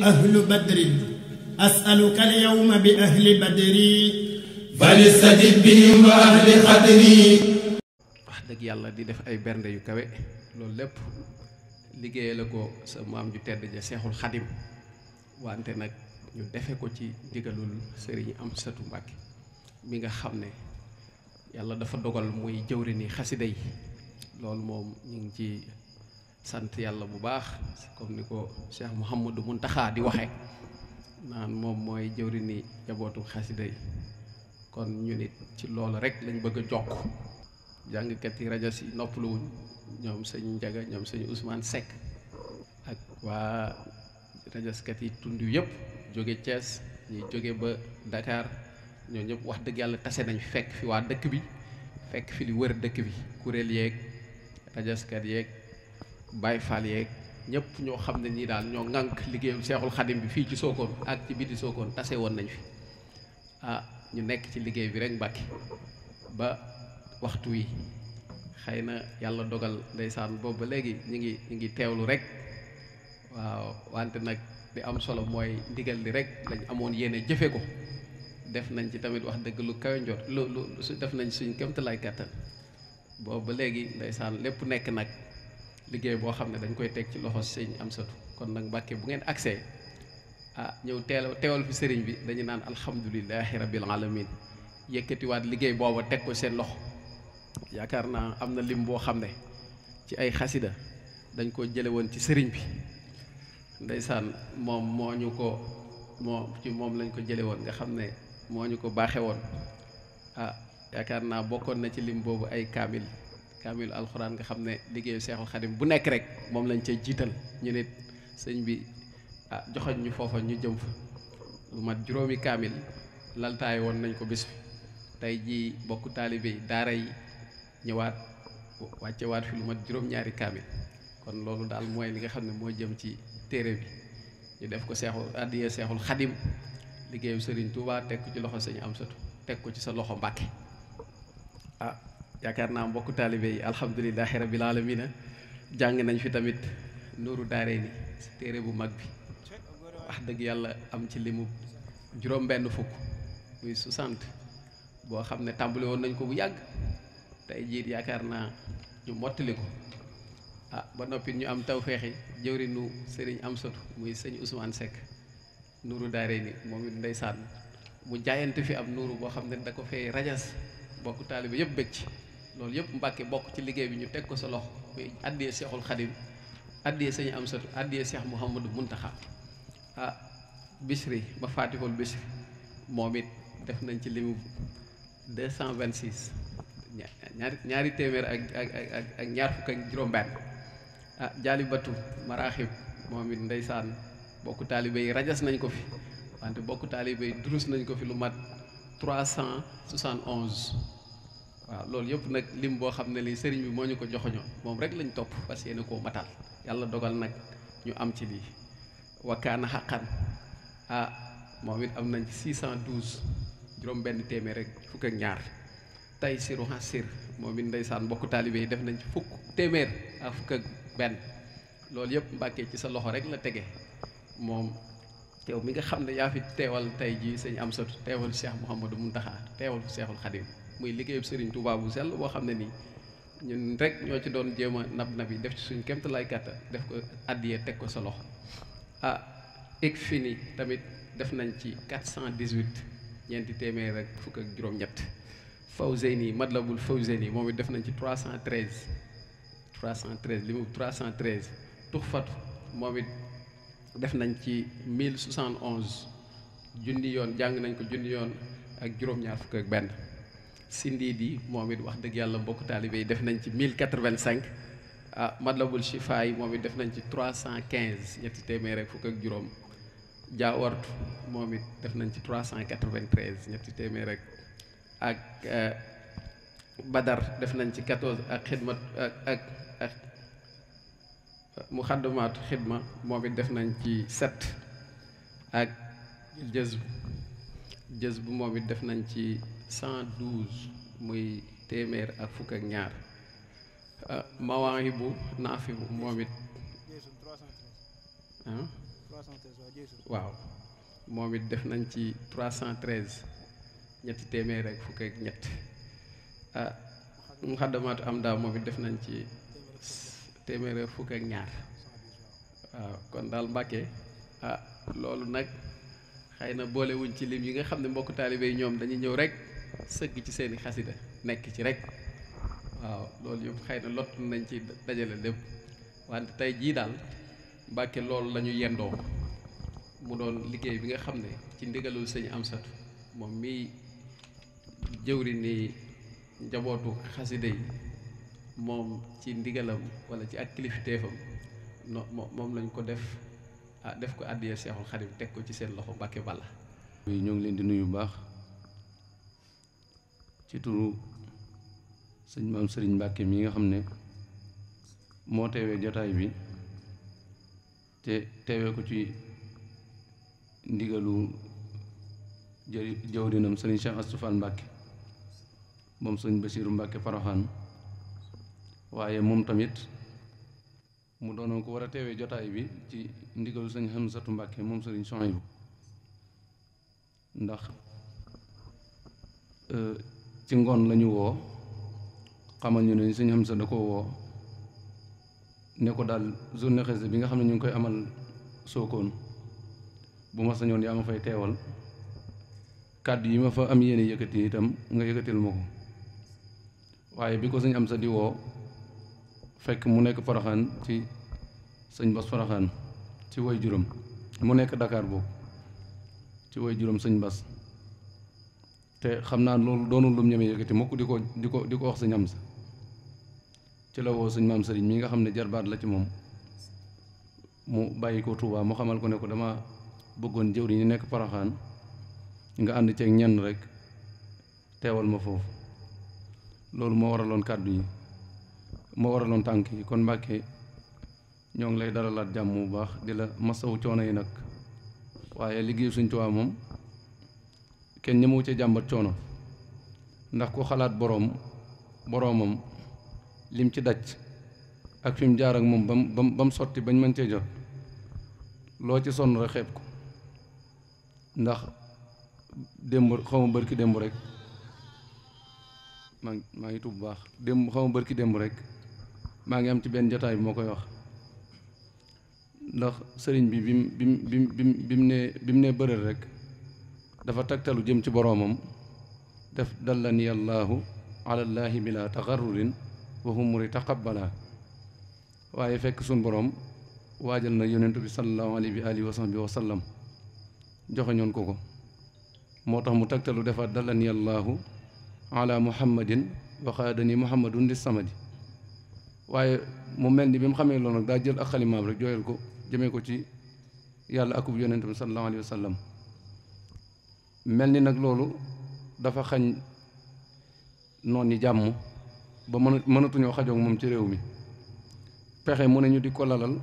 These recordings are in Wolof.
أهل بدر أسألك اليوم بأهل بدر فلستجب بهم وأهل قدري. wax dëgg yàlla di def ay bernde yu kawe loolu lépp liggéey la ko sa maam ju tedd ja Seexul Xadim wante nag ñu defe ko ci ndigalul Sëriñ Amsatu Mbàkke mi nga xam ne yàlla dafa dogal muy jëwriñi xasida yi loolu moom ñu ngi ci sant yàlla bu baax comme ni ko Cheikh Mouhamadou Muntaxa di waxe naan moom mooy jëwriñi jabootu xasida yi kon ñu nit ci loolu rek lañ bëgg a jokk jàngkat yi rajo si noppaluwuñ ñoom sëñ Njaga ñoom sëñ Ousmane Seck ak waa rajoskat yi tund yëpp jóge Thiès ñuy jóge ba Dakar ñoo ñëpp wax dëgg yàlla tase nañ fekk fi waa dëkk bi fekk fi li wër dëkk bi kuréel yeeg rajoskat yeeg Baay Faal yeeg ñëpp ñoo xam ne ñii daal ñoo ŋànk liggéeyam Seexul Xadim bi fii ci Sokone ak ci biti Sokone tase woon nañ fi ñu nekk ci liggéey bi rek Mbàkke ba waxtu wi xëy na yàlla dogal ndeysaan boobu ba léegi ñu ngi teewlu rek waaw wante nag li am solo mooy ndigal li rek lañ amoon yéene jëfe ko def nañ ci tamit wax dëgg lu kawe njot lu su def nañ suñ kéemtalaay kàttan boobu ba léegi ndeysaan lépp nekk nag liggéey boo xam ne dañ koy teg ci loxo sëñ Amsatu kon nag Mbàkke bu ngeen accès ñëw teewal fi sëriñ bi dañu naan alhamdulilahi rabbil alamin yëkkatiwaat liggéey booba teg ko seen loxo yaakaar naa am na lim boo xam ne ci ay xasida dañ ko jële woon ci sëriñ bi ndeysaan moom moom lañ ko jële woon nga xam ne moo ñu ko baaxe woon yaakaar naa bokkoon na ci lim boobu ay kaamil alxuraan nga xam ne liggéeyu Seexul Xadim bu nekk rek moom lañ cay jiital ñu nit sëñ bi joxoñ ñu foofa ñu jëm fa lu mat juróomi kaamil laltaay woon nañ ko bis bi tey jii bokku taalibe yi daara yi ñëwaat wàccewaat fi lu mat juróom-ñaari kaamil kon loolu daal mooy li nga xam ne moo jëm ci téere bi ñu def ko addiyee Seexul Xadim liggéeyu Sëriñ Tuubaa teg ko ci loxo sëñ Amsatu teg ko ci sa loxo Mbàkke yaakaar naa mbokku taalibe yi alhamdulilahi rabbil alamina jàng nañ fi tamit nuuru daaree ni si téere bu mag bi wax dëgg yàlla am ci limu juróom-benn fukk muy 60 boo xam ne tàmbali woon nañ ko bu yàgg tey jiit yaakaar naa ñu mottali ko ba noppi ñu am tawfeexi jëwrinu sëriñ Amsatu muy sëñ Ousmane Seck nuuru daaree ni moom it ndeysaan mu jaayante fi am nuuru boo xam ne da ko fee rajas mbokku taalibe yëpp bëgg ci loolu yëpp Mbàkke bokk ci liggéey bi ñu teg ko sa loxo muy addiyee Seexul Xadim addiyee sëñ Amsatu addiyee Seex Mouhamadou Muntaxa Bichri ba Fatihul Bichri moom it def nañ ci limu 226 ñaari téeméer ak ñaar fukk ak juróom-benn jaalibatu maraaxib moom it ndeysaan bokku taalibe yi rajas nañ ko fi wante bokku taalibe yi durus nañ ko fi lu mat 371 waaw loolu yëpp nag lim boo xam ne li sëriñ bi moo ñu ko joxoñoo moom rek lañ topp parce que yéene koo matal yàlla dogal nag ñu am ci lii wakkaana xaqan moom it am nañ ci 612 juróom benn téeméer rek fukk ak ñaar tay siru xasir moom it ndeysaan mbokku taalibe yi def nañ ci fukk téeméer ak fukk ak benn loolu yëpp Mbàkke ci sa loxo rek la tege moom teew mi nga xam ne yaa fi teewal tey jii sëñ Amsatu teewal Cheikh Mouhamadou Muntaxa teewal Seexul Xadim muy liggéeyub Sëriñ Tuubaa bu sell boo xam ne nii ñun rek ñoo ci doon jéem a nab yi def ci suñ kéemtalaay kàttan def ko addiyee teg ko sa loxo ik fini tamit def nañ ci 418 ñeenti téeméer rek fukk ak juróom-ñett Fawzeyni Madlabul Fawzeyni moom it def nañ ci 313 li mu 313 Tuxfatu moom it def nañ ci 1071 junni yoon jàng nañ ko junni yoon ak juróom-ñaar fukk ak benn Sindiidi moom it wax dëgg yàlla mbokk taalibe yi def nañ ci 1085 Madlabul Chifa yi moom it def nañ ci 315 ñetti téeméer rek fukk ak juróom Jaawartu moom it def nañ ci 393 ñetti téeméer rek ak Badar def nañ ci 14 ak xidmat ak Muxaddamaatu xidma moom it def nañ ci 7 ak jës bu moom it def nañ ci 112 muy téeméer ak fukk ak ñaar Mawaahibu Naafibu moom it waaw moom it def nañ ci 313 ñetti téeméer rek fukk ak ñett Muxaddamaatu am daa moom it def nañ ci téeméer fukk ak ñaar waaw kon daal Mbàkke loolu nag xëy na boolewuñ ci lim yi nga xam ne mbokk taalibe yi ñoom dañuy ñëw rek sëgg ci seeni xasida nekk ci rek waaw loolu yëpp xëy na lott nañ ci dajale lépp wante tey jii daal Mbàkke loolu la ñu yendoo mu doon liggéey bi nga xam ne ci ndigalul sëñ Amsatu moom mii jëwri ni njabootu xasida yi moom ci ndigalam wala ci ak kilifteefam moom lañ ko def def ko àddiya Seexul Xadim teg ko ci seen loxo Mbàkke Balla. ñoo ngi leen di nuyu bu baax ci turu sëñ maam Sëriñ Mbàkke mi nga xam ne moo teewee jotaay bi te teewee ko ci ndigalu jawrinam sëriñ Cheikh Astou Fall Mbàkke moom sëñ Basiiru Mbàkke Poroxaan waaye moom tamit mu doonoon ko war a teewee jotaay bi ci ndigalu sëñ Hamsatu Mbàkke moom sëriñ Sohaybu ndax ci ngoon lañu woo xamal ñu ne sëñ Hamsa da ko woo ne ko daal journée xasida bi nga xam ne ñu ngi koy amal Sokone bu ma sañoon yaa ma fay teewal kàddu yi ma fa am yéene yëkkati itam nga yëkkatil ma ko waaye bi ko sëñ Amsa di woo fekk mu nekk Poroxaan ci sëñ Bas Poroxaan ci way juróom mu nekk Dakar boobu ci way juróom sëñ Bas te xam naa loolu doonul lum ñeme yëkkati mukk di ko wax sëñ Amsa ci la woo sëñ maam Sëriñ mi nga xam ne jarbaat la ci moom mu bàyyi ko Tuubaa mu xamal ko ne ko dama bëggoon jëwriñ ñi nekk Poroxaan nga ànd ceeg ñenn rek teewal ma foofu loolu moo waraloon kàddu yi moo waraloon tànk yi kon Mbàkke ñoo ngi lay dalalaat jàmm bu baax di la masawu coono yi nag waaye liggéeyu Sëñ Tuubaa moom kenn ñemewu ca jàmbat coono ndax ku xalaat boroomam lim ci daj ak fi mu jaar ak moom ba mu sotti bañ mën cee jot loo ci sonn rek xeeb ko ndax démb xaw ma bërki démb rek maa ngi tuub bu baax démb xaw ma bërki démb rek maa ngi am ci benn jotaay bi moo koy wax ndax sëriñ bi bi mu ne bërël rek dafa tagtalu jëm ci boroomam def dallani allahu alallaahi bila taxarrurin wa humuri taqabbala waaye fekk suñ boroom waajal na yonentu bi sallallahu alayhi wa alihi wa sahbihi wa sallam joxeñoon ko moo tax mu tagtalu defaat dallani allahu ala muhammadin waxaadani muhammadun di samadi waaye mu mel ni bi mu xamee loolu nag daa jël ak xalimaam rek jooyal ko jëmee ko ci yàlla akub yonent bi sallallahu alayhi wa sallam mel ni nag loolu dafa xañ noon yi jàmm ba mënatuñoo xajoog moom ci réew mi pexe mu ne ñu di ko lalal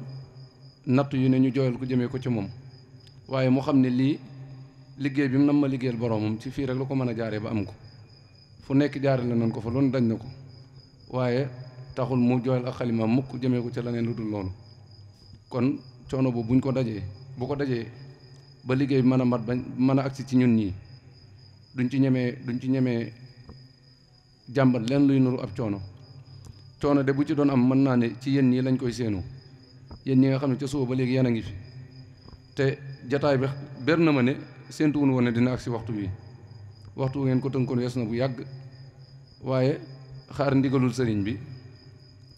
natt yu ne ñu jooyal ko jëmee ko ci moom waaye mu xam ne lii liggéey bi mu nam ma liggéeyal boroomam ci fii rek la ko mën a jaaree ba am ko fu nekk jaare la nañ ko fa loolu dañ na ko waaye taxul mu jooyal ak xalima mukk jëmee ko ca leneen lu dul loolu kon coono boobu bu ko dajee ba liggéey bi mën a mat ba mën a agsi ci ñun ñii duñ ci ñemee jàmbat leen luy nuru ab coono de bu ci doon am mën naa ne ci yéen ñii lañ koy séenu yéen ñi nga xam ne ca suba ba léegi yéen a ngi fi te jataay bi ber na ma ne séentuwun woon ne dina agsi waxtu wi waxtu ngeen ko tënkoon wees na bu yàgg waaye xaar ndigalul sëriñ bi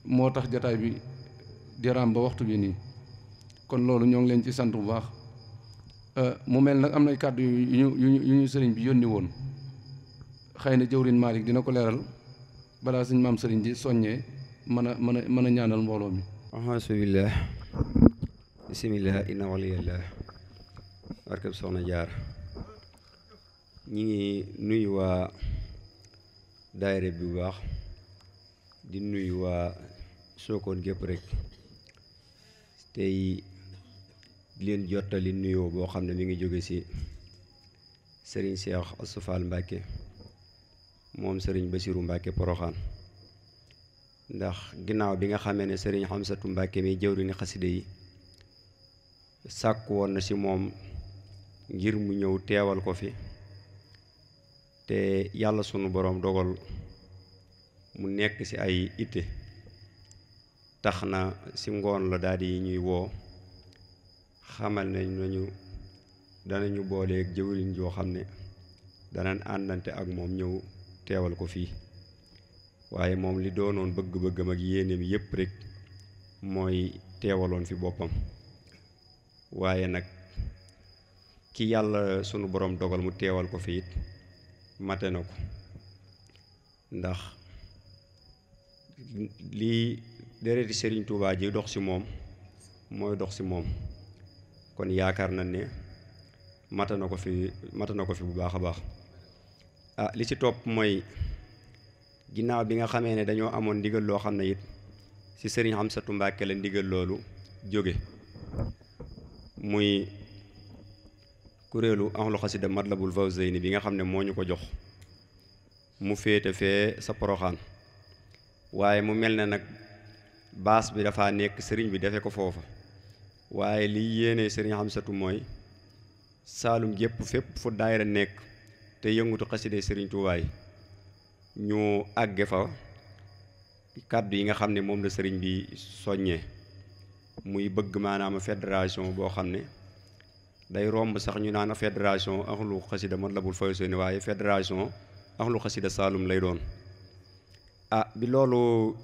moo tax jataay bi di raam ba waxtu bi nii kon loolu ñoo ngi leen ci sant bu baax mu mel nag am na kàddu yu ñu sëriñ bi yónni woon xëy na jëwrin Malick dina ko leeral balaa suñ maam sëriñ ji soññee mën a ñaanal mbooloo mi alhamdulilah bisimilah inna waliyallah barkeb soxna jaar ñi ngi nuyu waa daayira bi bu baax di nuyu waa Sokone gépp rek tey di leen jottali nuyoo boo xam ne mi ngi jóge ci Serigne Cheikh Astou Fall Mbacke moom Serigne Bassirou Mbacke Poroxaan ndax ginnaaw bi nga xamee ne Serigne Hamsatu Mbacke mi jëwriñu xaside yi sàkk woon na ci moom ngir mu ñëw teewal ko fi te yàlla sunu boroom dogal mu nekk ci ay itte tax na ci ngoon la daldi ñuy woo xamal nañu danañu booleeg jëwriñ joo xam ne danañ àndante ak moom ñëw teewal ko fii waaye moom li doonoon bëgg-bëggam ak yéeneem yépp rek mooy teewaloon fi boppam waaye nag ki yàlla sunu boroom dogal mu teewal ko fi it mate na ko ndax lii dereti Serigne Touba ji dox ci moom mooy dox ci moom kon yaakaar na ne mate na ko fi bu baax a baax li ci topp mooy ginnaaw bi nga xamee ne dañoo amoon ndigal loo xam ne it ci Serigne Amsatu Mbàkke la ndigal loolu jóge muy kuréelu ahlu xasida Matlabul Fawzayni bi nga xam ne moo ñu ko jox mu féete fee sa Poroxaan waaye mu mel ne nag baas bi dafa nekk sëriñ bi defe ko foofa waaye liy yéene Serigne Amsatu mooy Saalum gépp fépp fu daayira nekk te yëngutu xasida Serigne Touba yi ñu àgge fa kàddu yi nga xam ne moom la sëriñ bi soññee muy bëgg maanaam fédération boo xam ne day romb sax ñu naan fédération ahlu xasida Matlabul Fawzayni waaye fédération ahlu xasida Saalum lay doon bi loolu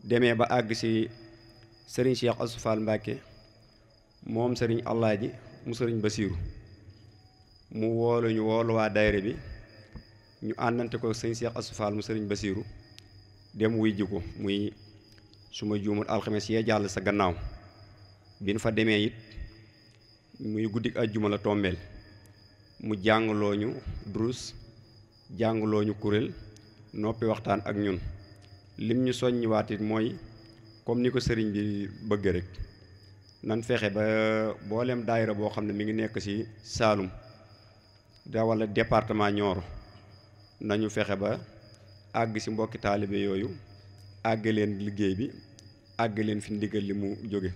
demee ba àgg ci sëriñ Cheikh Assou Fall Mbàkke moom sëriñ Alaaji mu sëriñ Basiiru mu woolu waa daayira bi ñu àndante ko sëriñ Cheikh Assou Fall mu sëriñ Basiiru dem wuy ji ko muy suma juumul alxames yee jàll sa gannaaw bi nu fa demee it muy guddik ajjuma la tombeel mu jàngaloo ñu durus jàngaloo ñu kuréel noppi waxtaan ak ñun lim ñu soññiwaat it mooy comme ni ko sëriñ bi bëgg rek nan fexe ba boolem daayira boo xam ne mi ngi nekk ci Saalum walla département Nioro nañu fexe ba àgg ci mbokki taalibe yooyu àgg leen liggéey bi àgg leen fi ndigal li mu jóge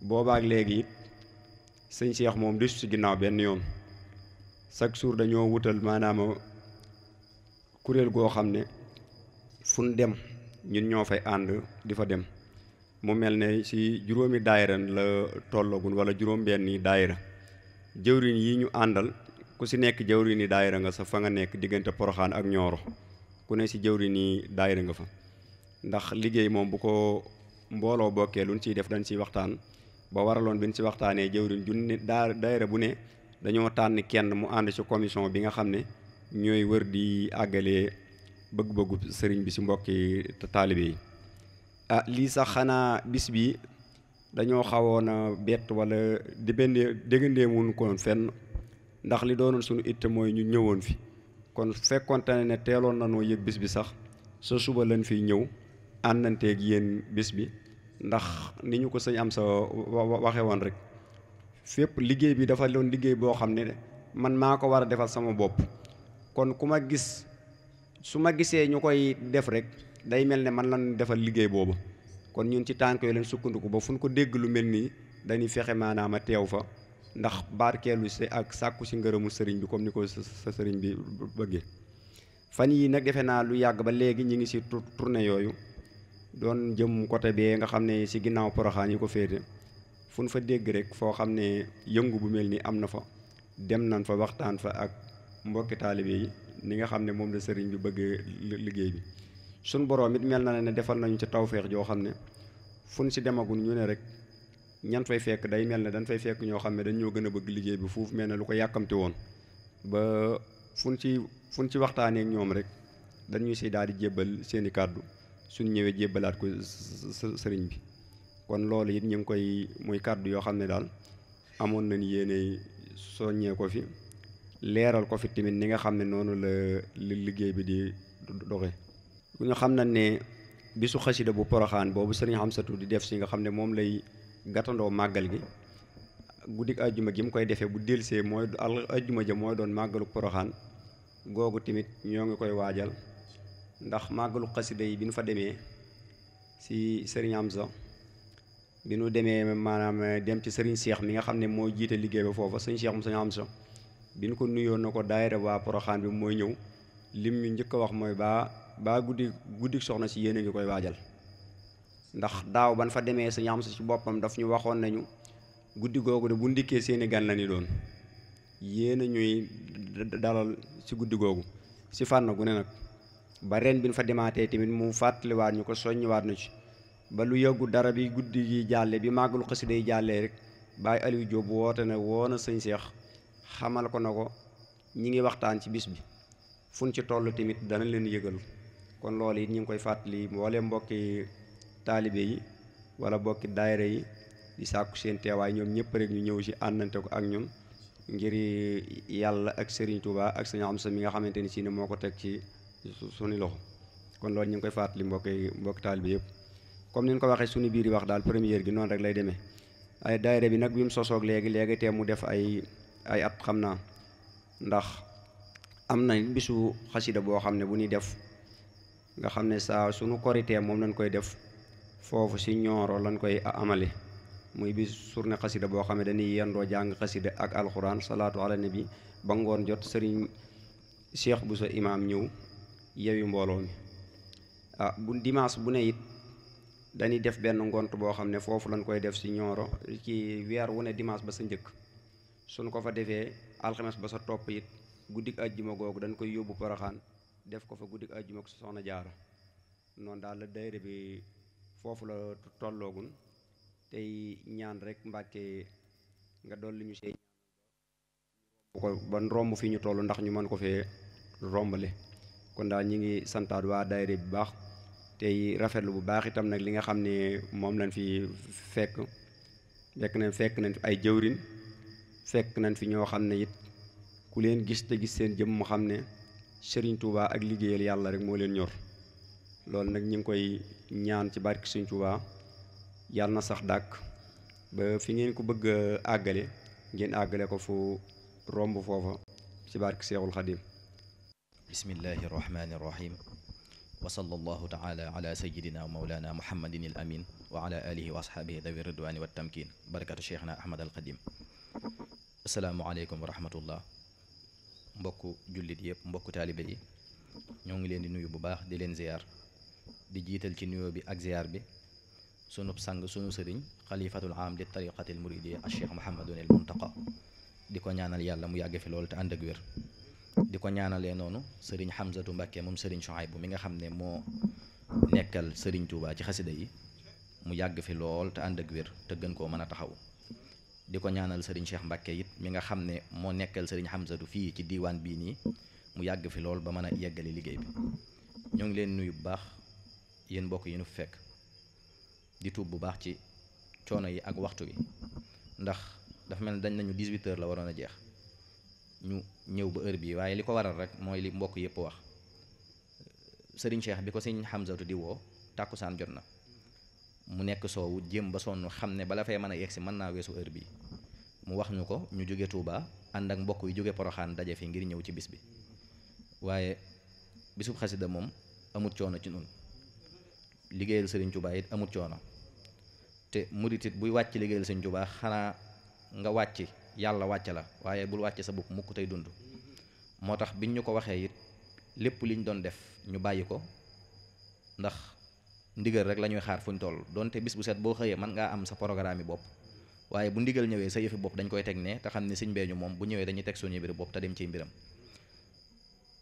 boobaak léegi it sëñ Cheikh moom desu ci ginnaaw benn yoon chaque jour dañoo wutal maanaam kuréel goo xam ne fu ñu dem ñun ñoo fay ànd di fa dem mu mel ne ci juróomi daayira la tollagun wala juróom benni daayira jëwriñ yi ñu àndal ku ci nekk jëwriñ yi daayira nga sa fa nga nekk diggante Poroxaan ak Nioro ku ne ci jëwriñ yi daayira nga fa ndax liggéey moom bu ko mbooloo bokkee lu ñu ciy def dañ ciy waxtaan ba waraloon bi ñu ci waxtaanee jëwriñ junne daayira bu ne dañoo tànn kenn mu ànd ci commission bi nga xam ne ñooy wër di àggalee bëgg-bëggu sëriñ bi ci mbokki taalibe yi lii sax xanaa bis bi dañoo xawoon a bett wala déggandeemun koon fenn ndax li doonoon suñu itte mooy ñu ñëwoon fi kon fekkonte ne teeloon na noo yëg bis bi sax sa suba lañ fiy ñëw àndanteeg yéen bis bi ndax ni ñu ko sëñ am sa waxe woon rek fépp liggéey bi dafa doon liggéey boo xam ne man maa ko war a defal sama bopp kon ku ma gis su ma gisee ñu koy def rek day mel ne man lan defal liggéey boobu kon ñun ci tànk yooyu leen sukkandiku ba fu ñu ko dégg lu mel nii dañuy fexe maanaam a teew fa ndax barkeelu si ak sàkku si ngërëmu sëriñ bi comme ni ko sa sëriñ bi bëggee fan yii nag defe naa lu yàgg ba léegi ñu ngi si tournée yooyu doon jëm côté bee nga xam ne si ginnaaw Poroxaan yi ko féete fu ñu fa dégg rek foo xam ne yëngu bu mel ni am na fa dem nañ fa waxtaan fa ak mbokki taalibe yi ni nga xam ne moom la sëriñ bi bëggee liggéey bi suñ boroom it mel na ne defal nañu ci tawféex joo xam ne fu ñu si demagul ñu ne rek ñan fay fekk day mel ne dañ fay fekk ñoo xam ne dañ ñoo gën a bëgg liggéey bi foofu mel ne lu ko yàkkamte woon ba fu ñu ci waxtaanee ak ñoom rek dañuy si daal di jébbal seeni kàddu suñ ñëwee jébbalaat ko sëriñ bi kon loolu it ñu ngi koy muy kàddu yoo xam ne daal amoon nañ yéene soññee ko fi leeral ko fi tamit ni nga xam ne noonu la liggéey bi di doxe ñu xam nañ ne bisu xasida bu Poroxaan boobu sëriñ Amsatu di def si nga xam ne moom lay gàttandoo màggal gi guddik ajjuma gi mu koy defee bu delsee mooy ajjuma ja mooy doon màggalu Poroxaan googu tamit ñoo ngi koy waajal ndax màggalu xasida yi bi ñu fa demee si sëriñ Amsa bi nu demee maanaam dem ci sëriñ Cheikh mi nga xam ne moo jiite liggéey ba foofa sëñ Cheikh mu sëñ am sa bi nu ko nuyoon na ko daayira waa Poroxaan bi mooy ñëw lim ñu njëkk a wax mooy baa guddi soxna si yéen a ngi koy waajal ndax daaw ban fa demee sëñ am sa ci boppam daf ñu waxoon nañu guddi googu de bu ndikkee seeni gan la ni doon yéen a ñuy dalal ci guddi googu ci fànn gu ne nag ba ren bi ñu fa demaatee tamit mu fàttaliwaat ñu ko soññiwaat na ci ba lu yàggu dara bi guddi gi jàlle bi màggalu xasida yi jàllee rek Baye Aliou Diop woote na woona sëñ Seex xamal ko na ko ñi ngi waxtaan ci bis bi fun ci toll tamit dana leen yëgal kon loolu it ñu ngi koy fàttali mboolee mbokki taalibe yi wala mbokki daayira yi di sàkku seen teewaay ñoom ñëpp rek ñu ñëw ci àndante ko ak ñun ngir yàlla ak Serigne Touba ak sëñ Amsa mi nga xamante ni si ne moo ko teg ci suñu loxo kon loolu ñu ngi koy fàttali mbokki taalibe yëpp comme ni ñu ko waxee suñu biir yi wax daal première gi noonu rek lay demee ay daayira bi nag bi mu sosoog léegi te mu def ay at xam naa ndax am na bisu xasida boo xam ne bu ñuy def nga xam ne saa suñu koritee moom lañ koy def foofu ci Ñooro lañ koy amale muy bis surne xasida boo xam ne dañuy yendoo jàng xasida ak alxuraan salaatu ala nabi ba ngoon jot sëriñ Cheikh bu sa imaam ñëw yewi mbooloo mi bu dimanche bu ne it dañuy def benn ngont boo xam ne foofu lañ koy def ci Ñooro ci weer wu ne dimanche ba sa njëkk suñ ko fa defee alxames ba sa topp it guddik ajjuma googu dañ koy yóbbu Poroxaan def ko fa guddik ajjuma ko soxna Jaara noonu daal la daayira bi foofu la tolloogun tey ñaan rek Mbàkke nga dolli ñu see ko ba romb fi ñu toll ndax ñu mën ko fee rombale kon daal ñi ngi santaat waa daayira bi baax tey rafetlu bu baax itam nag li nga xam ne moom lañ fi fekk nañ fi ay jëwrin fekk nañ fi ñoo xam ne it ku leen gis te gis seen jëm mu xam ne Serigne Touba ak liggéeyal yàlla rek moo leen ñor loolu nag ñu ngi koy ñaan ci barke Serigne Touba yàlla na sax dàkk ba fi ngeen ko bëgg a àggale ngeen àggale ko fu romb foofa ci barke Seexul Xadim bismillahi rahmani rahim wa sallallahu taala ala sayidina wa mawlana muhammadin al amin wa ala alihi wa ashabihi dawi ridwani wa tamkin barakatu cheikhna ahmad al qadim asalaamualeykum wa rahmatullah mbokku jullit yëpp mbokku taalibe yi ñoo ngi leen di nuyu bu baax di leen ziyaar di jiital ci nuyoo bi ak ziyaar bi sunub sang sunu sëriñ xalifatul am li tariqatil muridiyya al cheikh muhammadun al muntaqa di ko ñaanal yàlla mu yàgg fi loolu te ànd ak wér di ko ñaanalee noonu sëriñ Hamzatu Mbàkke moom sëriñ Shuaybu mi nga xam ne moo nekkal sëriñ Touba ci xasida yi mu yàgg fi lool te ànd ak wér te gën koo mën a taxaw di ko ñaanal sëriñ Cheikh Mbàkke it mi nga xam ne moo nekkal sëriñ Hamzatu fii ci diiwaan bii nii mu yàgg fi lool ba mën a yeggali liggéey bi ñoo ngi leen nuyu bu baax yéen mbokk yi nu fekk di tuub bu baax ci coono yi ak waxtu wi ndax dafa mel ne dañ nañu 18h la waroon a jeex ñu ñëw ba heure bii waaye li ko waral rek mooy li mbokk yëpp wax sëriñ Cheikh bi ko sëriñ Hamzatu di woo tàkkusaan jot na mu nekk soowu jéem ba sonn xam ne bala fay mën a yegsi mën naa weesu heure bii mu wax ñu ko ñu jóge Touba ànd ak mbokk yu jóge Poroxaan daje fi ngir ñëw ci bis bi waaye bisub xasida moom amut coono ci nun liggéeyal sëriñ Touba it amut coono te murit it buy wàcc liggéeyal sëriñ Touba xanaa nga wàcc yàlla wàcc la waaye bul wàcc sa bopp mukk tey dund moo tax biñ ñu ko waxee it lépp liñ doon def ñu bàyyi ko ndax ndigal rek la ñuy xaar fuñ toll donte bis bu set boo xëyee mën ngaa am sa programme yi bopp waaye bu ndigal ñëwee sa yëfi bopp dañ koy teg ne te xam ne sëñ beeñu moom bu ñëwee dañuy teg suñu mbir bopp te dem ci mbiram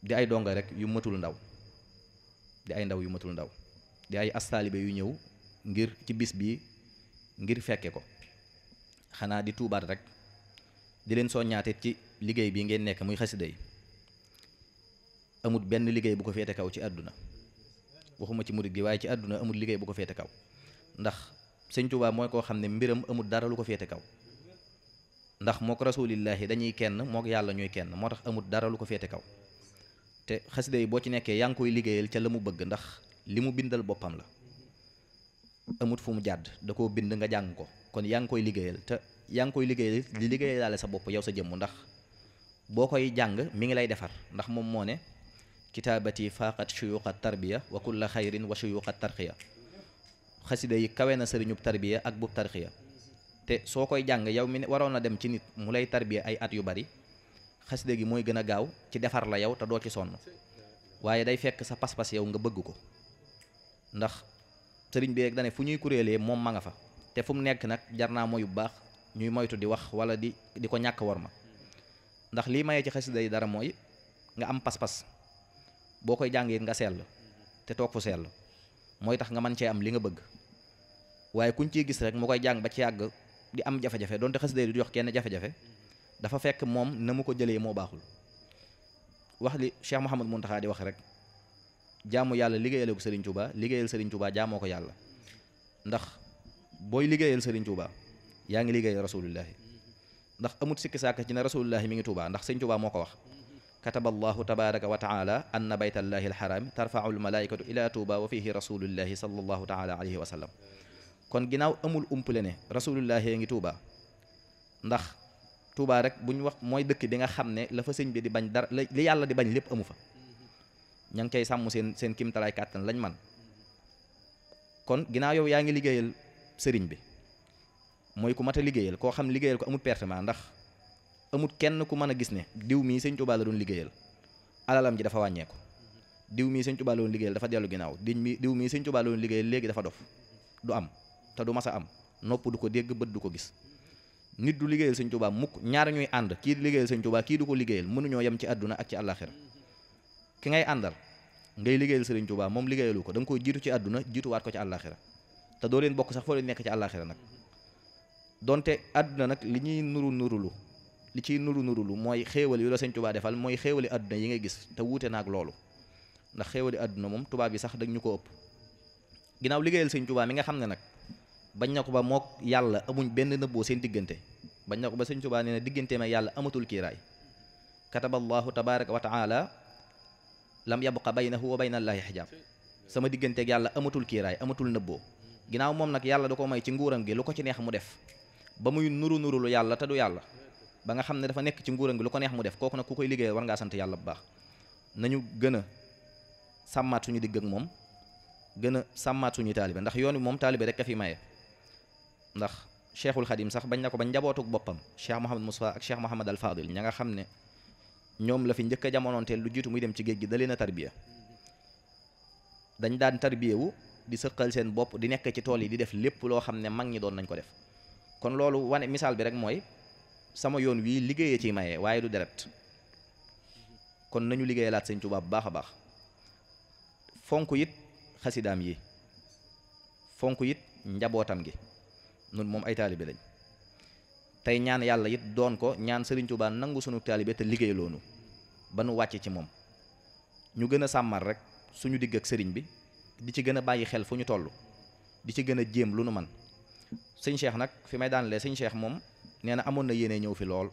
di ay donga rek yu matul ndaw di ay ndaw yu matul ndaw di ay astaalibe yu ñëw ngir ci bis bi ngir fekke ko xanaa di tuubaat rek di leen soññaate ci liggéey bi ngeen nekk muy xasida yi amut benn liggéey bu ko féete kaw ci àdduna waxuma ci murid gi waaye ci àdduna amut liggéey bu ko féete kaw ndax sëñ Tuubaa mooy koo xam ne mbiram amut dara lu ko féete kaw ndax moo ko rasulillahi dañuy kenn mook yàlla ñuy kenn moo tax amut dara lu ko féete kaw te xasida yi boo ci nekkee yaa ngi koy liggéeyal ca la mu bëgg ndax li mu bindal boppam la amut fu mu jàdd da koo bind nga jàng ko kon yaa ngi koy liggéeyal te yaa ngi koy liggéeyal di liggéeyalaale sa bopp yow sa jëmm ndax boo koy jàng mi ngi lay defar ndax moom moo ne kitaabati faaqat shuyuqa tarbiya wa kulla xayrin wa shuyuqa tarqiya xasida yi kawe na sëriñub tarbiya ak bub tarxiya te soo koy jàng yow mi waroon a dem ci nit mu lay tarbiya ay at yu bari xasida gi mooy gën a gaaw ci defar la yow te doo ci sonn waaye day fekk sa pas-pas yow nga bëgg ko ndax sëriñ bi rek dane fu ñuy kuréelee moom ma nga fa te fu mu nekk nag jar naa mooy bu baax ñuy moytu di wax wala di ko ñàkk war ma ndax lii mayee ci xasida yi dara mooy nga am pas-pas boo koy jàng it nga sell te toog fu sell mooy tax nga mën cee am li nga bëgg waaye kuñ ciy gis rek mu koy jàng ba ci yàgg di am jafe-jafe donte xasida yi du jox kenn jafe-jafe dafa fekk moom na mu ko jëlee moo baaxul wax li Cheikh Mouhamadou Mountakha di wax rek jaamu yàlla liggéeyal ko Serigne Touba liggéeyal Serigne Touba jaamoo ko yàlla ndax booy liggéeyal Serigne Touba yaa ngi liggéeyal rasulullahi ndax amut sikki sàkk ci ne rasulullahi mi ngi Touba ndax Serigne Touba moo ko wax kataballahu tabaraka wa taala anna baytallahi alxaram tarfau almalaikatu ila Touba wa fihi rasulullahi sallallahu taala alayhi wa sallam kon ginnaaw amul umpale ne rasulullahi ngi Touba ndax Touba rek bu ñu wax mooy dëkk bi nga xam ne la fa sëñ bi di bañ dara li yàlla di bañ lépp amu fa ña ngi cay sàmm seen kimtalaay kàttan lañ man kon ginnaaw yow yaa ngi liggéeyal sëriñ bi mooy ku mat a liggéeyal koo xam liggéeyal ko amut pertement ndax amut kenn ku mën a gis ne diw mii sëñ Touba la doon liggéeyal alalam ji dafa wàññeeku diw mii sëñ Touba la doon liggéeyal dafa dellu ginnaaw diw mii sëñ Touba la doon liggéeyal léegi dafa dof du am te du mas a am nopp du ko dégg bët du ko gis nit du liggéeyal sëñ Touba mukk ñaar ñuy ànd kii di liggéeyal sëñ Touba kii du ko liggéeyal mënuñoo yem ci àdduna ak ci àllaaxira ki ngay àndal ngay liggéeyal sëriñ Touba moom liggéeyalu ko da nga koy jiitu ci àdduna jiituwaat ko ci àllaaxira te doo leen bokk sax foo leen nekk ci àllaaxira nag donte àdduna nag li ciy nuru nurulu mooy xéewal yu la sëñ Touba defal mooy xéewali àdduna yi ngay gis te wuute naag loolu ndax xéewali àdduna moom tubaab yi sax dañ ñu ko ëpp ginnaaw liggéeyal sëñ Touba mi nga xam ne nag bañ na ko ba mook yàlla amuñ benn nëbboo seen diggante bañ na ko ba sëñ Touba nee na digganteem ak yàlla amatul kiiraay kataballahu tabaraka wa taala lam yabqa baynahu wa bayna allahi xijaab sama digganteeg yàlla amatul kiiraay amatul nëbboo ginnaaw moom nag yàlla da ko may ci nguuram gi lu ko ci neex mu def ba muy nuru lu yàlla te du yàlla ba nga xam ne dafa nekk ci nguuram gi lu ko neex mu def kooku nag ku koy liggéey war ngaa sant yàlla bu baax nañu gën a sàmmaat suñu digg ak moom gën a sàmmaat suñu taalibe ndax yoon wi moom taalibe rek a fi maye ndax cheikhul xadim sax bañ na ko ba njabootuk boppam cheikh Mouhamad Moustapha ak cheikh Mouhamad al Fadil ña nga xam ne ñoom la fi njëkk a jamonoonteel lu jiitu muy dem ci géej gi da leen a tarbiya dañ daan tarbiyewu di sëqal seen bopp di nekk ci tool yi di def lépp loo xam ne mag ñi doon nañ ko def kon loolu wane misaal bi rek mooy sama yoon wii liggéeyee ci maye waaye du deret kon nañu liggéeyalaat sëñ Tuubaa bu baax a baax fonk it xasidaam yi fonk it njabootam gi nun moom ay taalibe lañ tey ñaan yàlla it doon ko ñaan Sëriñ Tuubaa nangu sunu taalibe te liggéey loonu ba nu wàcc ci moom ñu gën a sàmmal rek suñu digg ak sëriñ bi di ci gën a bàyyi xel fu ñu toll di ci gën a jéem lu nu man sëñ Cheikh nag fi may daanlee sëñ Cheikh moom nee na amoon na yéene ñëw fi lool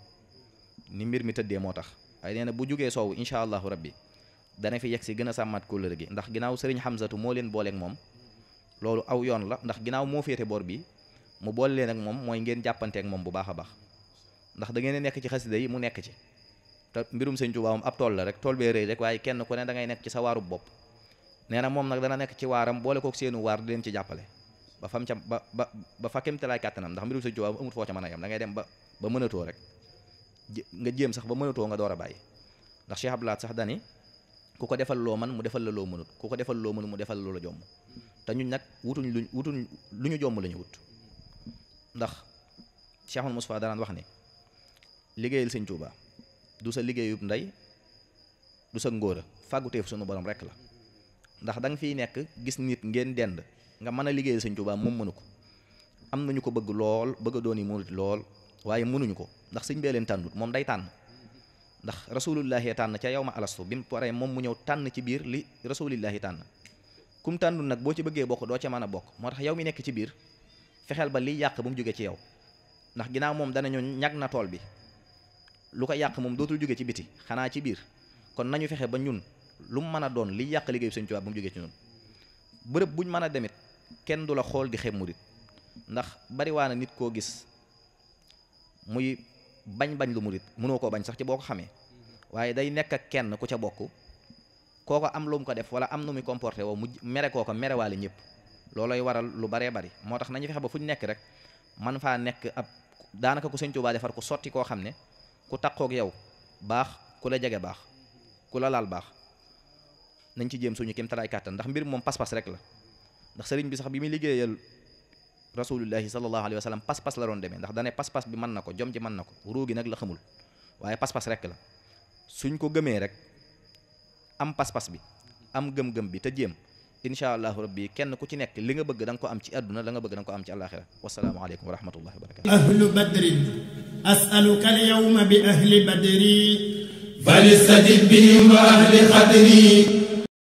ni mbir mi tëddee moo tax waaye nee na bu jugee soowu incha allahu rabbi dana fi yegg si gën a sàmmaat kóllëre gi ndax ginnaaw sëriñ Hamzatu moo leen booleeg moom loolu aw yoon la ndax ginnaaw moo féete boor bi mu boole leen ak moom mooy ngeen jàppanteek moom bu baax a baax ndax da ngeen nekk ci xasida yi mu nekk ci te mbirum sëñ Tuubaa moom ab tool la rek tool bee rëy rek waaye kenn ku ne da ngay nekk ci sa waarub bopp nee na moom nag dana nekk ci waaram boole kook seenu waar di leen ci jàppale ba fam ca ba fa kémtalaay kàttanam ndax mbirum sëñ Tuubaa amut foo ca mën a yam da ngay dem ba mënatoo rek nga jéem sax ba mënatoo nga door a bàyyi ndax Cheikh Abdoulaye sax dani ku ko defal loo man mu defal la loo mënut ku ko defal loo mënut mu defal la loo jomm te ñun nag wutuñ lu ñu jomm la ñu wut ndax Cheikh Moustapha danaan wax ni liggéeyal sëñ Tuubaa du sa liggéeyub ndey du sa ngóora fàgguteef sunu borom rek la ndax da nga fiy nekk gis nit ngeen dend nga mën a liggéeyal sëñ Tuubaa moom mënu ko am nañu ko bëgg lool bëgg a dooni murit lool waaye mënuñu ko ndax sëñ bee leen tànnut moom day tànn ndax rasulullahi tànn ca yow ma alastu bi mu paree moom mu ñëw tànn ci biir li rasulillahi tànn kum tànnut nag boo ci bëggee bokk doo ca mën a bokk moo tax yow mi nekk ci biir fexeel ba liy yàq bu mu jógee ci yow ndax ginnaaw moom danañu ñag na tool bi lu ko yàq moom dootul jóge ci biti xanaa ci biir kon nañu fexe ba ñun lu mu mën a doon liy yàq liggéeyu sëñ Tuubaa bu mu jógee ci ñun bërëb buñ mën a demit kenn du la xool di xeeb murit ndax bari waa na nit koo gis muy bañ lu murit mënoo koo bañ sax ci boo ko xamee waaye day nekk ak kenn ku ca bokk kooko am lu mu ko def wala am nu muy comporté woo mu mere kooko merewaale ñëpp loolooy waral lu baree bari moo tax nañu fexe ba fu ñu nekk rek man faa nekk ab daanaka ku Sëñ Tuubaa defar ku sotti koo xam ne ku taqoog yow baax ku la jege baax ku la laal baax nañ ci jéem suñu kéem talaay kàttan ndax mbir moom pas-pas rek la ndax sëriñ bi sax bi muy liggéeyal rasulullahi sallallahu alayhi wa sallam pas-pas la doon demee ndax dane pas-pas bi mën na ko jom ji mën na ko ruu gi nag la xamul waaye pas-pas rek la suñ ko gëmee rek am pas-pas bi am gëm-gëm bi te jéem incha allahu rabbi kenn ku ci nekk li nga bëgg da nga ko am ci àdduna la nga bëgg da nga ko am ci àllaaxira wasalaamu aleykum wa rahmatullahi wa barakatu ahlu badrin asaluka al yawma bi ahli badri فليستجب بهم وأهل خدري